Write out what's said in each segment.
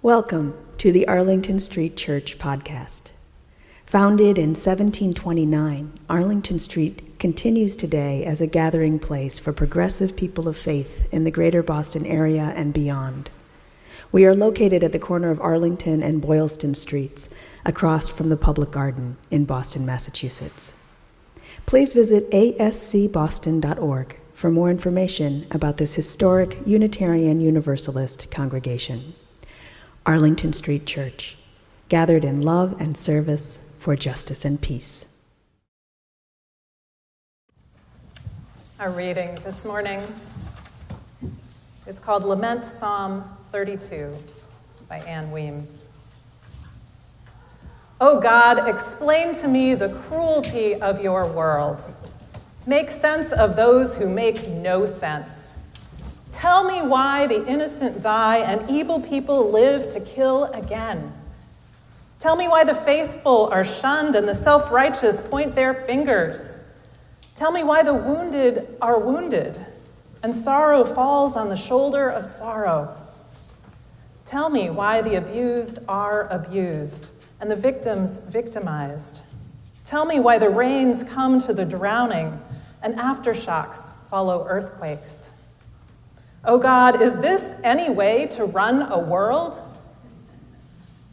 Welcome to the Arlington Street Church podcast. Founded in 1729, Arlington Street continues today as a gathering place for progressive people of faith in the greater Boston area and beyond. We are located at the corner of Arlington and Boylston Streets, across from the Public Garden in Boston, Massachusetts. Please visit ascboston.org for more information about this historic Unitarian Universalist congregation. Arlington Street Church, gathered in love and service for justice and peace. Our reading this morning is called Lament Psalm 32 by Ann Weems. O God, explain to me the cruelty of your world. Make sense of those who make no sense. Tell me why the innocent die and evil people live to kill again. Tell me why the faithful are shunned and the self-righteous point their fingers. Tell me why the wounded are wounded and sorrow falls on the shoulder of sorrow. Tell me why the abused are abused and the victims victimized. Tell me why the rains come to the drowning and aftershocks follow earthquakes. Oh God, is this any way to run a world?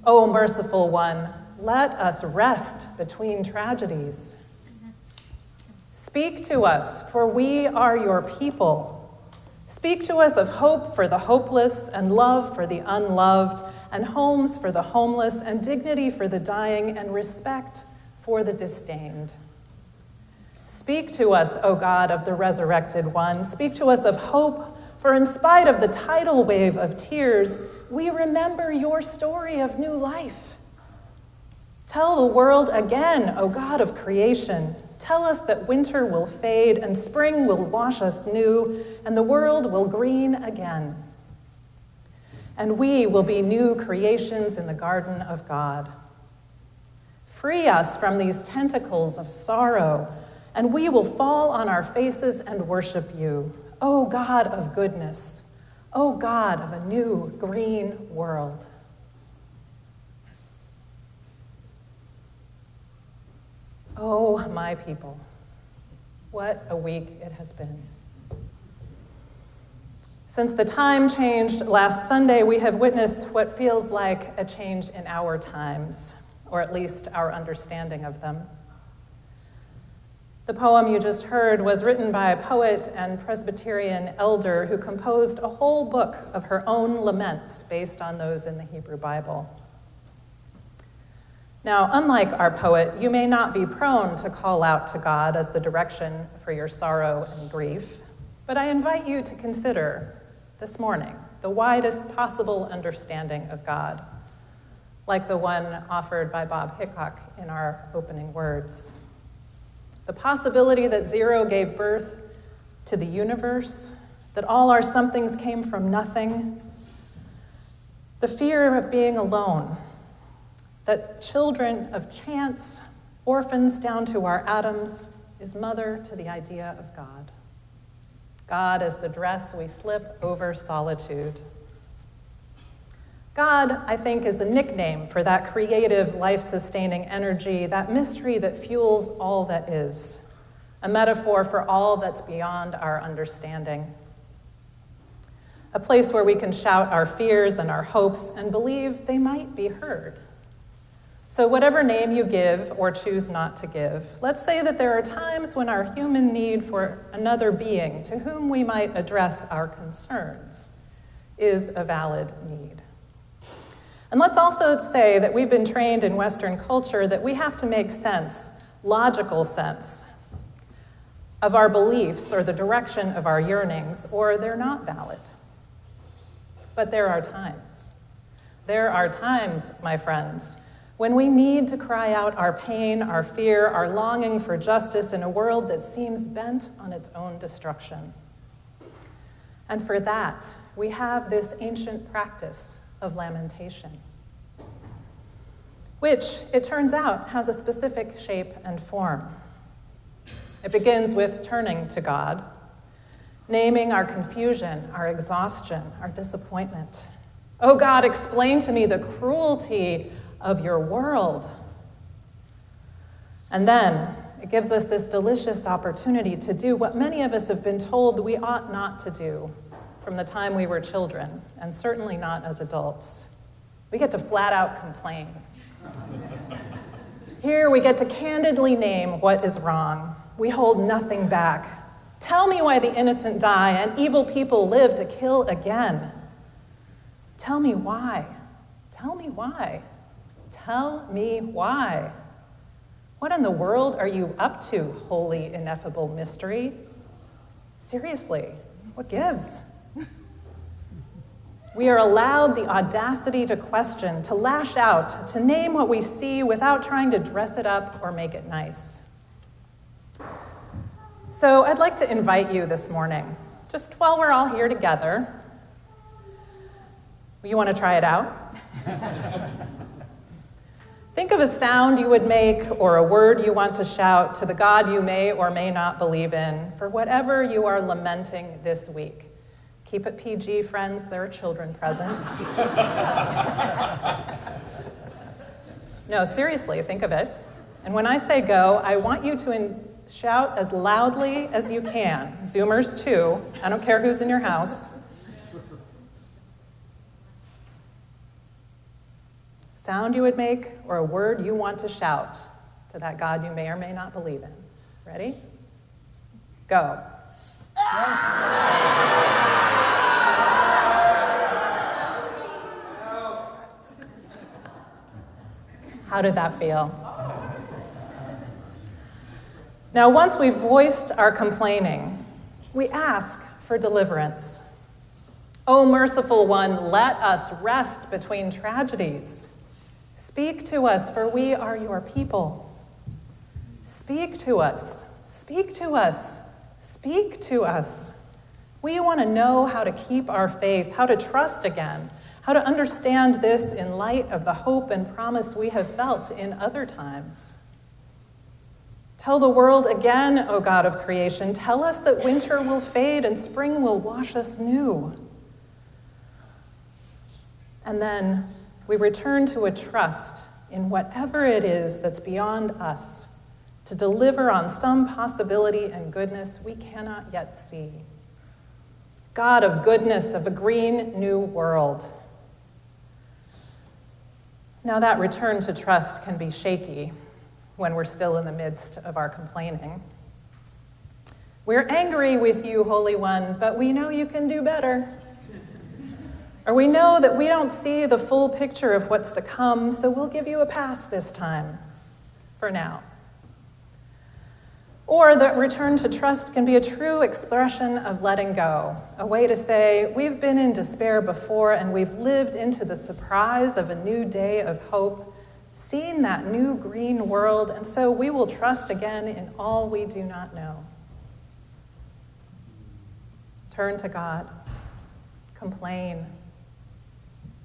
Oh merciful one, let us rest between tragedies. Speak to us, for we are your people. Speak to us of hope for the hopeless and love for the unloved and homes for the homeless and dignity for the dying and respect for the disdained. Speak to us, O God of the resurrected one. Speak to us of hope, for in spite of the tidal wave of tears, we remember your story of new life. Tell the world again, O God of creation. Tell us that winter will fade and spring will wash us new and the world will green again. And we will be new creations in the garden of God. Free us from these tentacles of sorrow, and we will fall on our faces and worship you, O God of goodness, O God of a new green world. Oh, my people, what a week it has been. Since the time changed last Sunday, we have witnessed what feels like a change in our times, or at least our understanding of them. The poem you just heard was written by a poet and Presbyterian elder who composed a whole book of her own laments based on those in the Hebrew Bible. Now, unlike our poet, you may not be prone to call out to God as the direction for your sorrow and grief, but I invite you to consider this morning the widest possible understanding of God, like the one offered by Bob Hickok in our opening words. The possibility that zero gave birth to the universe, that all our somethings came from nothing, the fear of being alone, that children of chance, orphans down to our atoms, is mother to the idea of God. God as the dress we slip over solitude. God, I think, is a nickname for that creative, life-sustaining energy, that mystery that fuels all that is, a metaphor for all that's beyond our understanding. A place where we can shout our fears and our hopes and believe they might be heard. So whatever name you give or choose not to give, let's say that there are times when our human need for another being to whom we might address our concerns is a valid need. And let's also say that we've been trained in Western culture that we have to make sense, logical sense, of our beliefs or the direction of our yearnings, or they're not valid. But there are times. There are times, my friends, when we need to cry out our pain, our fear, our longing for justice in a world that seems bent on its own destruction. And for that, we have this ancient practice of lamentation, which, it turns out, has a specific shape and form. It begins with turning to God, naming our confusion, our exhaustion, our disappointment, Oh God, explain to me the cruelty of your world. And then it gives us this delicious opportunity to do what many of us have been told we ought not to do from the time we were children, and certainly not as adults. We get to flat out complain. Here we get to candidly name what is wrong. We hold nothing back. Tell me why the innocent die and evil people live to kill again. Tell me why. Tell me why. Tell me why. What in the world are you up to, holy, ineffable mystery? Seriously, what gives? We are allowed the audacity to question, to lash out, to name what we see without trying to dress it up or make it nice. So I'd like to invite you this morning, just while we're all here together. You want to try it out? Think of a sound you would make or a word you want to shout to the God you may or may not believe in for whatever you are lamenting this week. Keep it PG, friends. There are children present. No, seriously, think of it. And when I say go, I want you to shout as loudly as you can. Zoomers, too. I don't care who's in your house. Sound you would make or a word you want to shout to that God you may or may not believe in. Ready? Go. How did that feel? Now, once we've voiced our complaining, we ask for deliverance. O merciful one, let us rest between tragedies. Speak to us, for we are your people. Speak to us, speak to us, speak to us. We want to know how to keep our faith, how to trust again, how to understand this in light of the hope and promise we have felt in other times. Tell the world again, O God of creation, tell us that winter will fade and spring will wash us new. And then we return to a trust in whatever it is that's beyond us to deliver on some possibility and goodness we cannot yet see. God of goodness, of a green new world. Now that return to trust can be shaky when we're still in the midst of our complaining. We're angry with you, Holy One, but we know you can do better. Or we know that we don't see the full picture of what's to come, so we'll give you a pass this time, for now. Or the return to trust can be a true expression of letting go, a way to say, we've been in despair before and we've lived into the surprise of a new day of hope, seen that new green world, and so we will trust again in all we do not know. Turn to God, complain,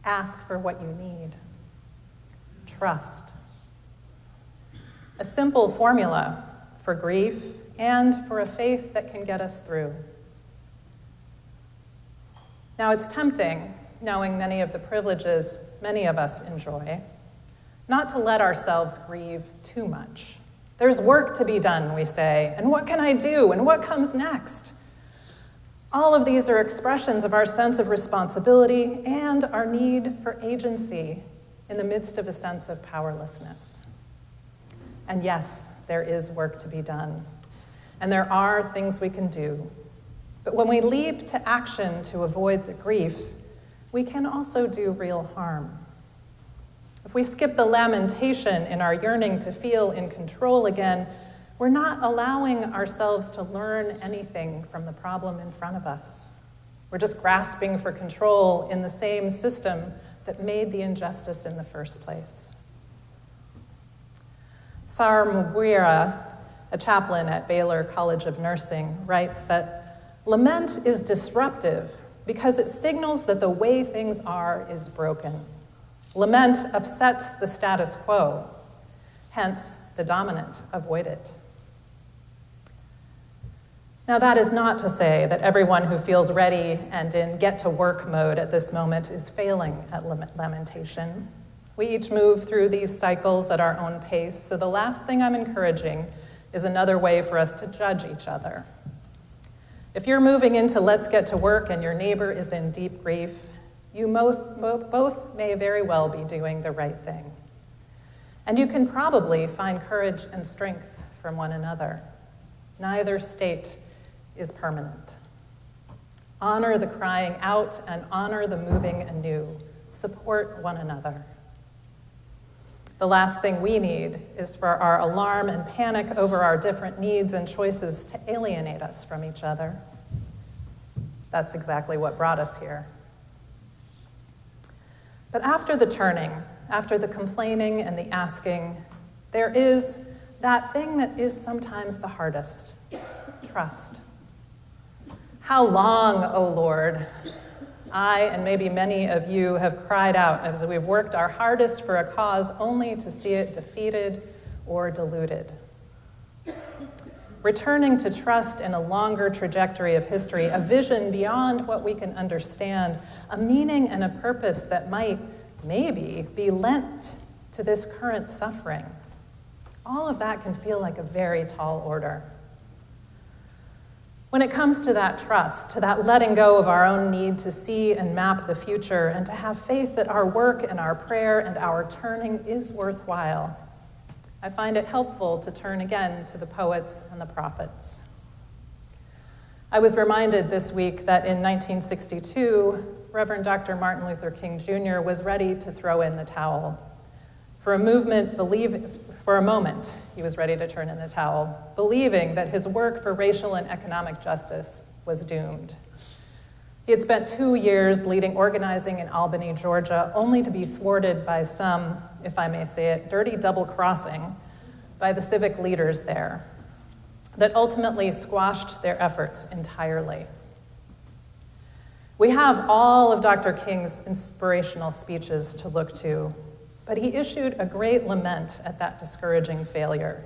ask for what you need, trust. A simple formula for grief and for a faith that can get us through. Now it's tempting, knowing many of the privileges many of us enjoy, not to let ourselves grieve too much. There's work to be done, we say, and what can I do, and what comes next? All of these are expressions of our sense of responsibility and our need for agency in the midst of a sense of powerlessness. And yes, there is work to be done, and there are things we can do. But when we leap to action to avoid the grief, we can also do real harm. If we skip the lamentation in our yearning to feel in control again, we're not allowing ourselves to learn anything from the problem in front of us. We're just grasping for control in the same system that made the injustice in the first place. Sar Mugwira, a chaplain at Baylor College of Nursing, writes that lament is disruptive because it signals that the way things are is broken. Lament upsets the status quo, hence the dominant avoid it. Now, that is not to say that everyone who feels ready and in get-to-work mode at this moment is failing at lamentation. We each move through these cycles at our own pace, so the last thing I'm encouraging is another way for us to judge each other. If you're moving into let's get to work and your neighbor is in deep grief, you both may very well be doing the right thing. And you can probably find courage and strength from one another. Neither state is permanent. Honor the crying out and honor the moving anew. Support one another. The last thing we need is for our alarm and panic over our different needs and choices to alienate us from each other. That's exactly what brought us here. But after the turning, after the complaining and the asking, there is that thing that is sometimes the hardest: trust. How long, O Lord? I and maybe many of you have cried out as we've worked our hardest for a cause only to see it defeated or diluted. Returning to trust in a longer trajectory of history, a vision beyond what we can understand, a meaning and a purpose that might, maybe, be lent to this current suffering. All of that can feel like a very tall order. When it comes to that trust, to that letting go of our own need to see and map the future, and to have faith that our work and our prayer and our turning is worthwhile, I find it helpful to turn again to the poets and the prophets. I was reminded this week that in 1962, Reverend Dr. Martin Luther King Jr. was ready to throw in the towel. For a moment, he was ready to turn in the towel, believing that his work for racial and economic justice was doomed. He had spent 2 years leading organizing in Albany, Georgia, only to be thwarted by some, if I may say it, dirty double-crossing by the civic leaders there that ultimately squashed their efforts entirely. We have all of Dr. King's inspirational speeches to look to, but he issued a great lament at that discouraging failure.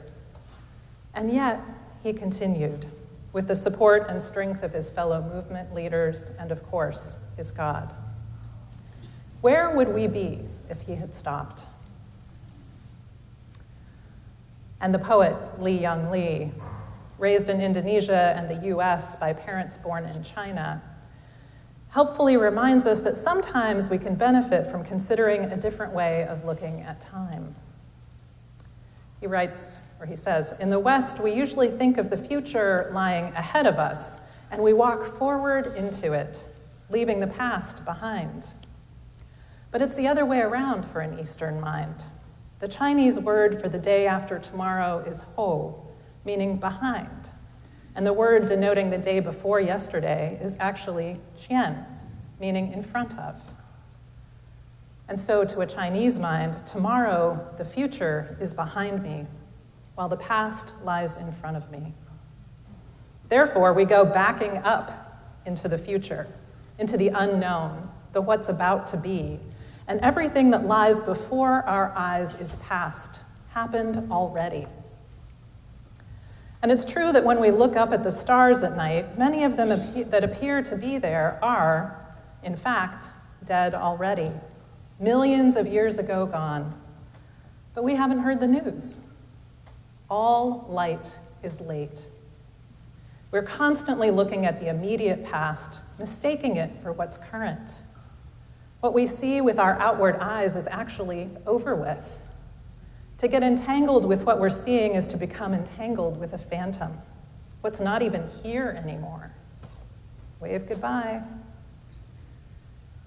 And yet, he continued with the support and strength of his fellow movement leaders and, of course, his God. Where would we be if he had stopped? And the poet Lee Young Lee, raised in Indonesia and the US by parents born in China, helpfully reminds us that sometimes we can benefit from considering a different way of looking at time. He writes, or he says, "In the West, we usually think of the future lying ahead of us, and we walk forward into it, leaving the past behind. But it's the other way around for an Eastern mind. The Chinese word for the day after tomorrow is ho, meaning behind. And the word denoting the day before yesterday is actually qian, meaning in front of. And so to a Chinese mind, tomorrow, the future, is behind me, while the past lies in front of me. Therefore, we go backing up into the future, into the unknown, the what's about to be, and everything that lies before our eyes is past, happened already. And it's true that when we look up at the stars at night, many of them that appear to be there are, in fact, dead already, millions of years ago gone. But we haven't heard the news. All light is late. We're constantly looking at the immediate past, mistaking it for what's current. What we see with our outward eyes is actually over with. To get entangled with what we're seeing is to become entangled with a phantom, what's not even here anymore. Wave goodbye.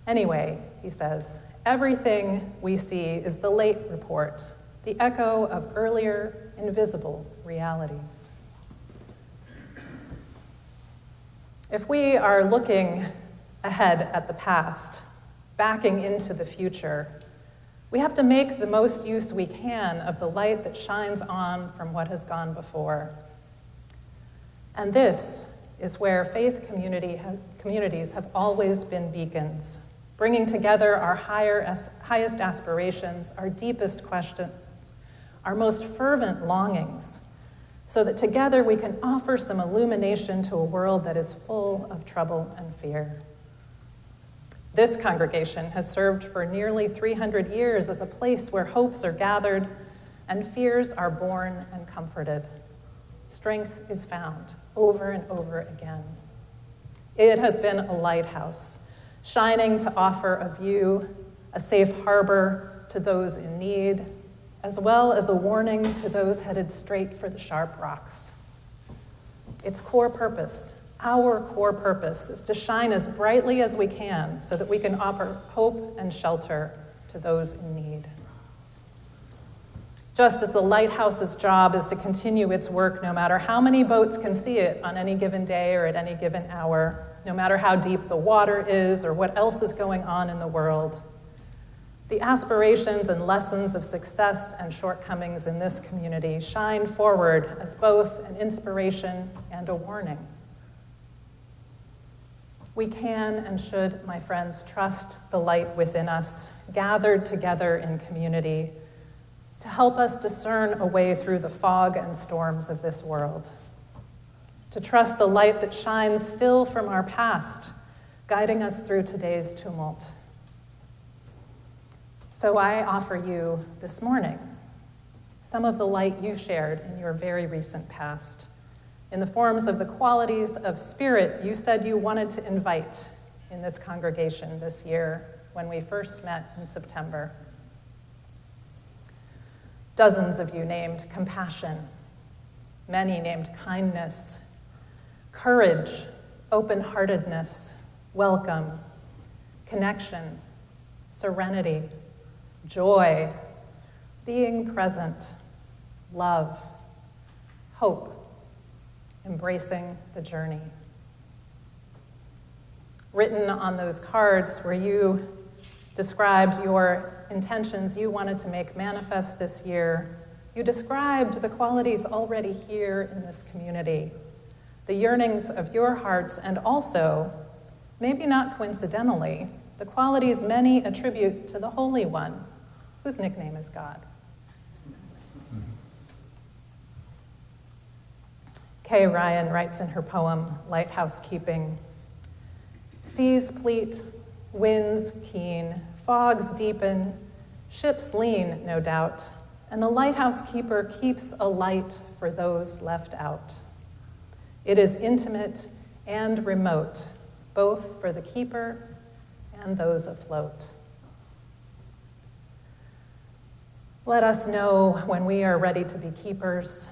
Anyway, he says, everything we see is the late report, the echo of earlier invisible realities. If we are looking ahead at the past, backing into the future, we have to make the most use we can of the light that shines on from what has gone before. And this is where faith communities have always been beacons, bringing together our highest aspirations, our deepest questions, our most fervent longings, so that together we can offer some illumination to a world that is full of trouble and fear. This congregation has served for nearly 300 years as a place where hopes are gathered and fears are born and comforted. Strength is found over and over again. It has been a lighthouse, shining to offer a view, a safe harbor to those in need, as well as a warning to those headed straight for the sharp rocks. Its core purpose, our core purpose, is to shine as brightly as we can so that we can offer hope and shelter to those in need. Just as the lighthouse's job is to continue its work no matter how many boats can see it on any given day or at any given hour, no matter how deep the water is or what else is going on in the world, the aspirations and lessons of success and shortcomings in this community shine forward as both an inspiration and a warning. We can and should, my friends, trust the light within us, gathered together in community, to help us discern a way through the fog and storms of this world. To trust the light that shines still from our past, guiding us through today's tumult. So I offer you this morning some of the light you shared in your very recent past, in the forms of the qualities of spirit you said you wanted to invite in this congregation this year when we first met in September. Dozens of you named compassion, many named kindness, courage, open-heartedness, welcome, connection, serenity, joy, being present, love, hope, embracing the journey. Written on those cards where you described your intentions you wanted to make manifest this year, you described the qualities already here in this community, the yearnings of your hearts, and also, maybe not coincidentally, the qualities many attribute to the Holy One, whose nickname is God. Kay Ryan writes in her poem, Lighthouse Keeping, seas pleat, winds keen, fogs deepen, ships lean, no doubt, and the lighthouse keeper keeps a light for those left out. It is intimate and remote, both for the keeper and those afloat. Let us know when we are ready to be keepers,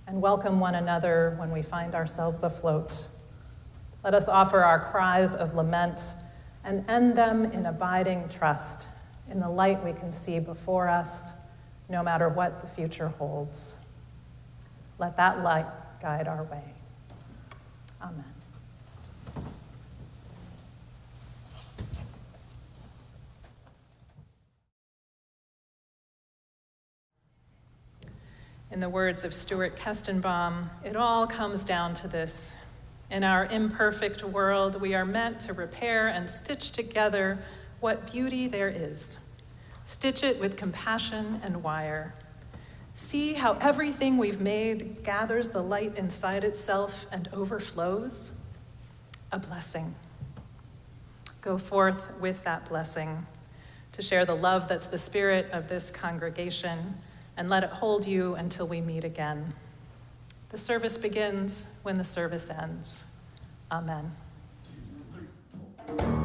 and welcome one another when we find ourselves afloat. Let us offer our cries of lament and end them in abiding trust in the light we can see before us, no matter what the future holds. Let that light guide our way. Amen. In the words of Stuart Kestenbaum, it all comes down to this. In our imperfect world, we are meant to repair and stitch together what beauty there is. Stitch it with compassion and wire. See how everything we've made gathers the light inside itself and overflows? A blessing. Go forth with that blessing to share the love that's the spirit of this congregation, and let it hold you until we meet again. The service begins when the service ends. Amen. People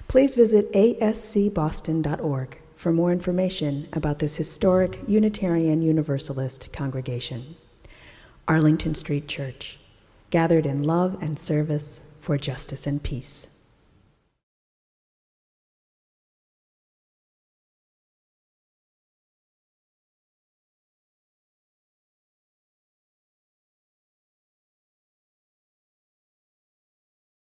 Please visit ascboston.org for more information about this historic Unitarian Universalist congregation. Arlington Street Church, gathered in love and service for justice and peace.